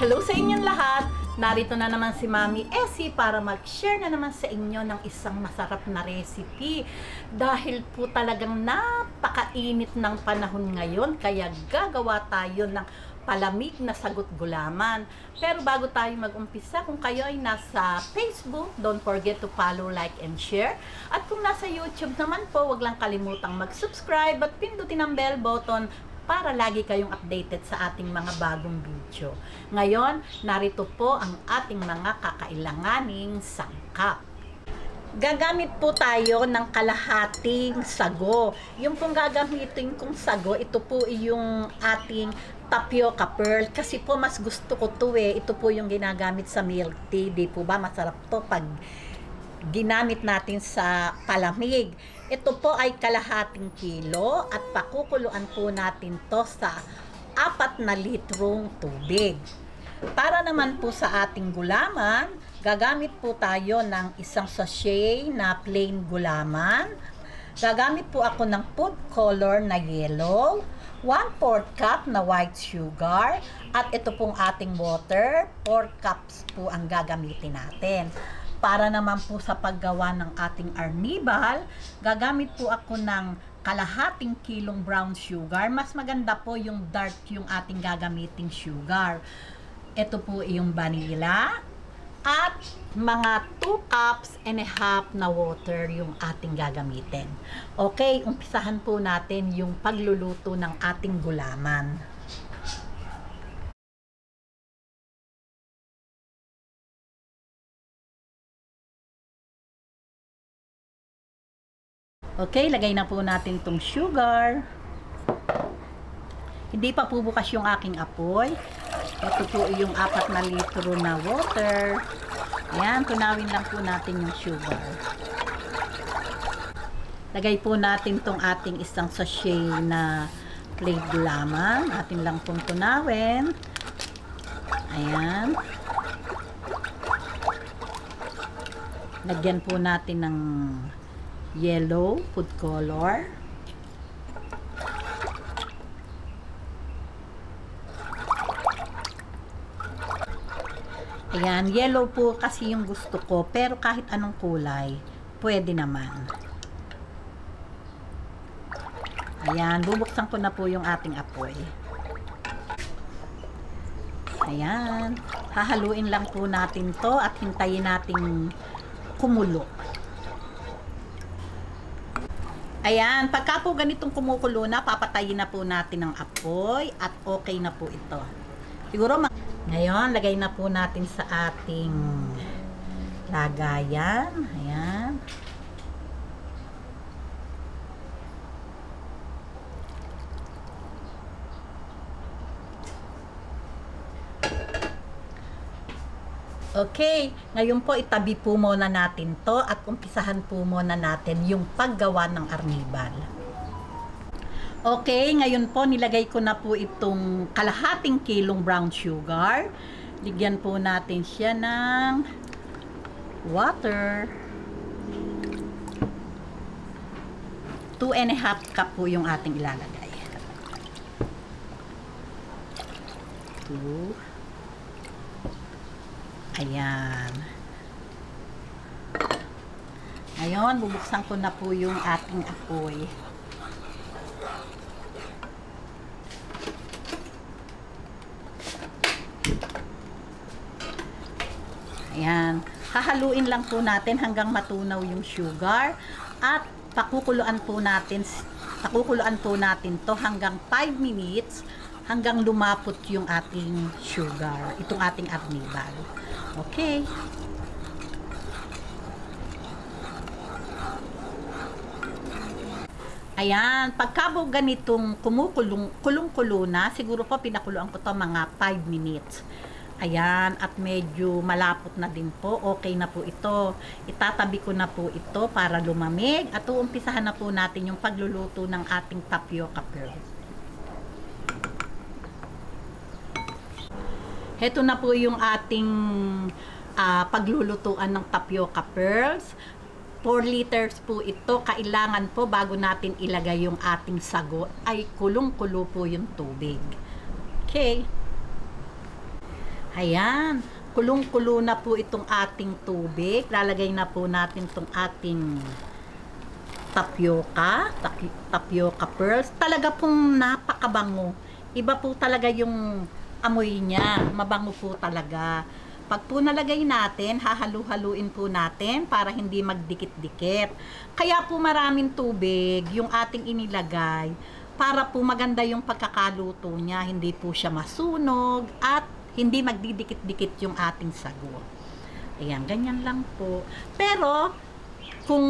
Hello sa inyong lahat! Narito na naman si Mami Essie para mag-share na naman sa inyo ng isang masarap na recipe. Dahil po talagang napakainit ng panahon ngayon, kaya gagawa tayo ng palamig na sagot gulaman. Pero bago tayo mag-umpisa, kung kayo ay nasa Facebook, don't forget to follow, like, and share. At kung nasa YouTube naman po, wag lang kalimutang mag-subscribe at pindutin ang bell button para lagi kayong updated sa ating mga bagong video. Ngayon, narito po ang ating mga kakailanganing sangkap. Gagamit po tayo ng kalahating sago. Yung pong gagamitin kong sago, ito po yung ating tapioca pearl. Kasi po mas gusto ko to ito po yung ginagamit sa milk tea. Di po ba? Masarap to pag ginamit natin sa palamig. Ito po ay kalahating kilo at pakukuluan po natin to sa 4 na litrong tubig. Para naman po sa ating gulaman, gagamit po tayo ng isang sachet na plain gulaman. Gagamit po ako ng food color na yellow, 1/4 cup na white sugar, at ito pong ating water, 4 cups po ang gagamitin natin. Para naman po sa paggawa ng ating arnibal, gagamit po ako ng kalahating kilong brown sugar. Mas maganda po yung dark yung ating gagamiting sugar. Ito po yung vanilla. At mga 2 cups and a half na water yung ating gagamitin. Okay, umpisahan po natin yung pagluluto ng ating gulaman. Okay, lagay na po natin itong sugar. Hindi pa po bukas yung aking apoy. Ito po yung 4 na litro na water. Ayan, tunawin lang po natin yung sugar. Lagay po natin itong ating isang sachet na plain gulaman. Atin lang pong tunawin. Ayan. Lagyan po natin ng yellow food color. Ayan, yellow po kasi yung gusto ko, pero kahit anong kulay pwede naman. Ayan, bubuksan ko na po yung ating apoy. Ayan, hahaluin lang po natin to at hintayin nating kumulo. Ayan, pagka po ganitong kumukulo na, papatayin na po natin ang apoy at okay na po ito. Siguro, ngayon, lagay na po natin sa ating lagayan. Ayan. Okay, ngayon po itabi po muna natin to at umpisahan po muna natin yung paggawa ng arnibal. Okay, ngayon po nilagay ko na po itong kalahating kilong brown sugar. Ligyan po natin siya ng water. 2.5 cup po yung ating ilalagay. 2. Ayan. Ngayon, bubuksan ko na po yung ating apoy. Ayan. Hahaluin lang po natin hanggang matunaw yung sugar at pakukuluan po natin to hanggang 5 minutes hanggang lumapot yung ating sugar, itong ating arnibal. Okay. Ayan, pagka po ganitong kulong-kulo na, siguro po pinakuluan ko to mga 5 minutes. Ayan, at medyo malapot na din po. Okay na po ito. Itatabi ko na po ito para lumamig at uumpisahan na po natin yung pagluluto ng ating tapioca pearl. Heto na po yung ating paglulutuan ng tapioca pearls. 4 liters po ito. Kailangan po bago natin ilagay yung ating sago ay kulong-kulo po yung tubig. Okay. Ayan, kulong-kulo na po itong ating tubig. Lalagay na po natin itong ating tapioca pearls. Talaga pong napakabango. Iba po talaga yung amoy niya. Mabango po talaga. Pag po nalagay natin, hahalu-haluin po natin para hindi magdikit-dikit. Kaya po maraming tubig yung ating inilagay para po maganda yung pagkakaluto niya. Hindi po siya masunog at hindi magdidikit-dikit yung ating sago. Ayan, ganyan lang po. Pero, kung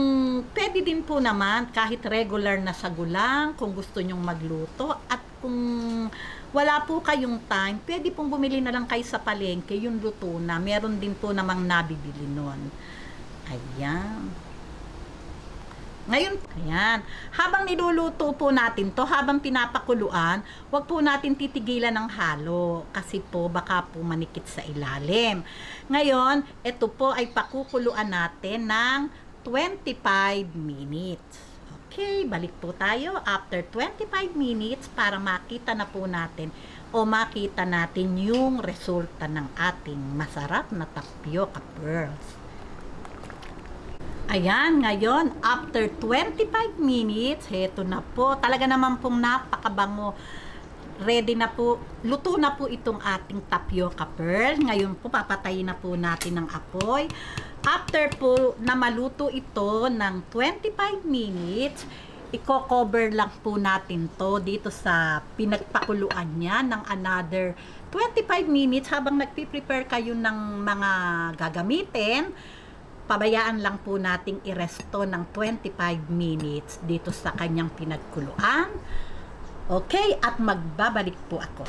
pwede din po naman, kahit regular na sago lang, kung gusto nyong magluto, at kung wala po kayong time, pwede pong bumili na lang kayo sa palengke, yung luto na. Meron din po namang nabibili nun. Ayan. Ngayon, ayan, habang niluluto po natin to, habang pinapakuluan, wag po natin titigilan ng halo kasi po baka po manikit sa ilalim. Ngayon, ito po ay pakukuluan natin ng 25 minutes. Okay, balik po tayo after 25 minutes para makita na po natin o makita natin yung resulta ng ating masarap na tapioca pearls. Ayan, ngayon, after 25 minutes, heto na po. Talaga naman pong napakabango. Ready na po, luto na po itong ating tapioca pearl. Ngayon po, papatayin na po natin ng apoy. After po na maluto ito ng 25 minutes, i-cover lang po natin to dito sa pinagpakuluan niya ng another 25 minutes habang nagpi-prepare kayo ng mga gagamitin. Pabayaan lang po nating i-resto ng 25 minutes dito sa kanyang pinagkuluan. Okay, at magbabalik po ako.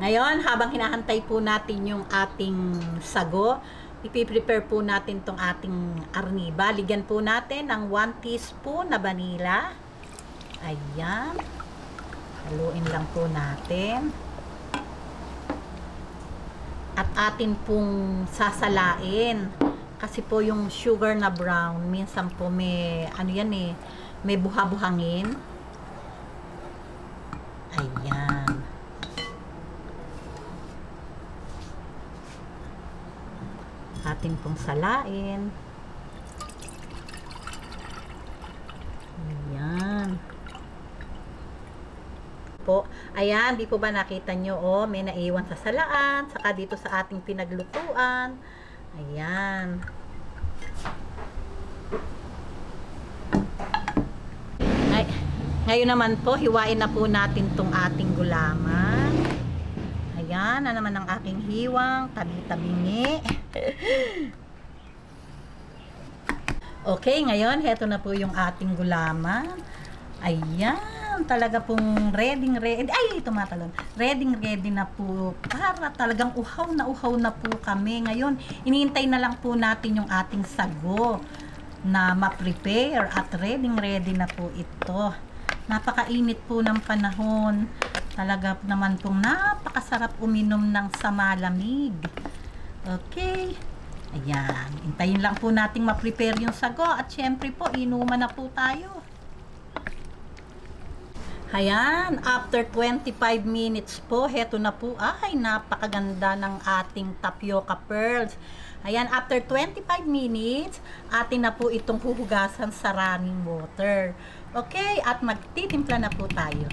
Ngayon, habang hinahantay po natin yung ating sago, ipiprepare po natin tong ating arniba. Ligyan po natin ng 1 teaspoon na vanilla. Ayan. Haluin lang po natin. At atin pong sasalain kasi po yung sugar na brown minsan po may ano yan eh, may buha-buhangin. Ayan, atin pong salain. Ayan po. Ayan, di po ba nakita nyo, oh, may naiwan sa salaan, saka dito sa ating pinaglutuan. Ayan. Ngayon naman po, hiwain na po natin tong ating gulaman. Ayan, na naman ang aking hiwang, tabi-tabingi. Okay, ngayon, heto na po yung ating gulaman. Ayan. Talaga pong ready. Ay, tumatalon. Ready na po para talagang uhaw na po kami. Ngayon, iniintay na lang po natin yung ating sago na ma-prepare at ready na po ito. Napakainit po ng panahon. Talaga naman pong napakasarap uminom ng samalamig. Okay. Ayan. Hintayin lang po nating ma-prepare yung sago at syempre po, inuman na po tayo. Ayan, after 25 minutes po, heto na po, ay napakaganda ng ating tapioca pearls. Ayan, after 25 minutes, atin na po itong huhugasan sa running water. Okay, at magtitimpla na po tayo.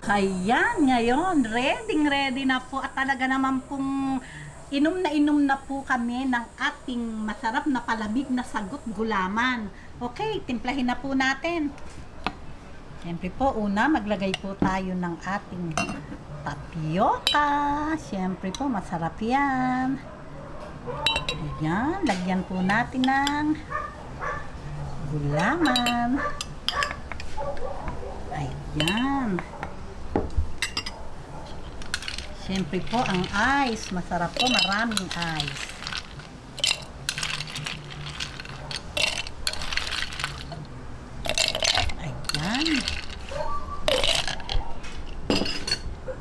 Ayan, ngayon, ready na po at talaga naman pong inom na po kami ng ating masarap na palamig na sagot gulaman. Okay, timplahin na po natin. Siyempre po, una, maglagay po tayo ng ating tapioca. Siyempre po, masarap yan. Ayan, lagyan po natin ng gulaman. Ayan. Siyempre po, ang ice. Masarap po, maraming ice. Ayan.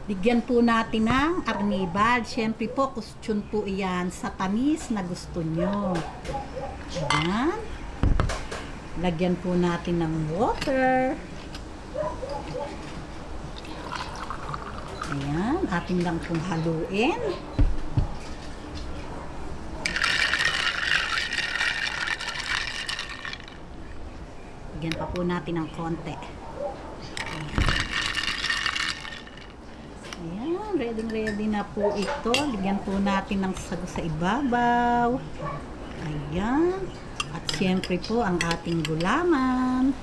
Bigyan po natin ng arnibal. Siyempre po, kustsyon po iyan sa tamis na gusto nyo. Ayan. Lagyan po natin ng water. Ayan, ating lang pong haluin. Bigyan pa po natin ng konti. Ayan, ready na po ito. Bigyan po natin ng sago sa ibabaw. Ayan. At siyempre po ang ating gulaman.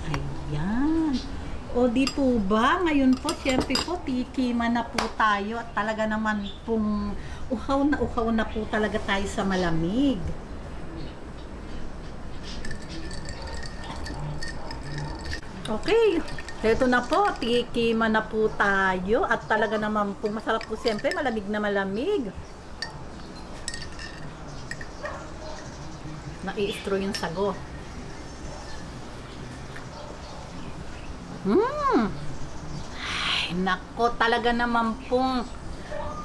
Ayan. O di po ba? Ngayon po, siyempre po, tikiman na po tayo. At talaga naman pong uhaw na po talaga tayo sa malamig. Okay. Ito na po, tikiman na po tayo. At talaga naman po, masarap po siyempre, malamig na malamig. Nai-straw yung sago. Ay, nako, talaga naman pong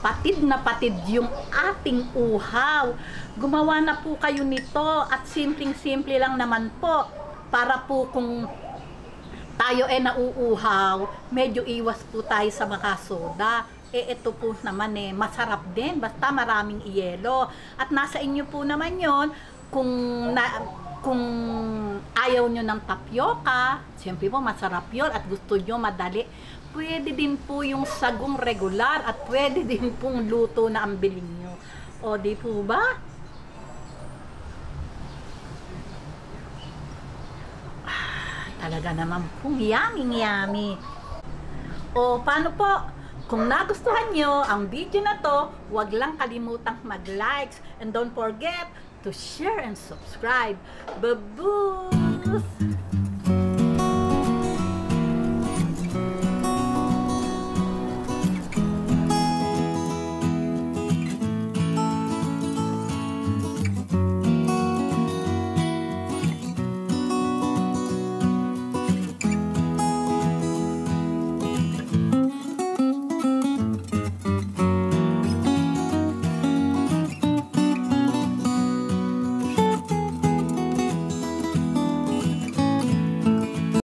patid na patid yung ating uhaw. Gumawa na po kayo nito at simpleng-simple lang naman po. Para po kung tayo nauuhaw, medyo iwas po tayo sa makasoda. Ito po naman masarap din, basta maraming iyelo. At nasa inyo po naman yon kung ayaw nyo ng tapioca, siyempre po masarap yun at gusto nyo madali, pwede din po yung sagong regular at pwede din pong luto na ang bilhin nyo. O di po ba? Talaga naman pong yummy. O paano po? Kung nagustuhan nyo ang video na to, huwag lang kalimutang mag-likes and don't forget to share and subscribe. Baboos!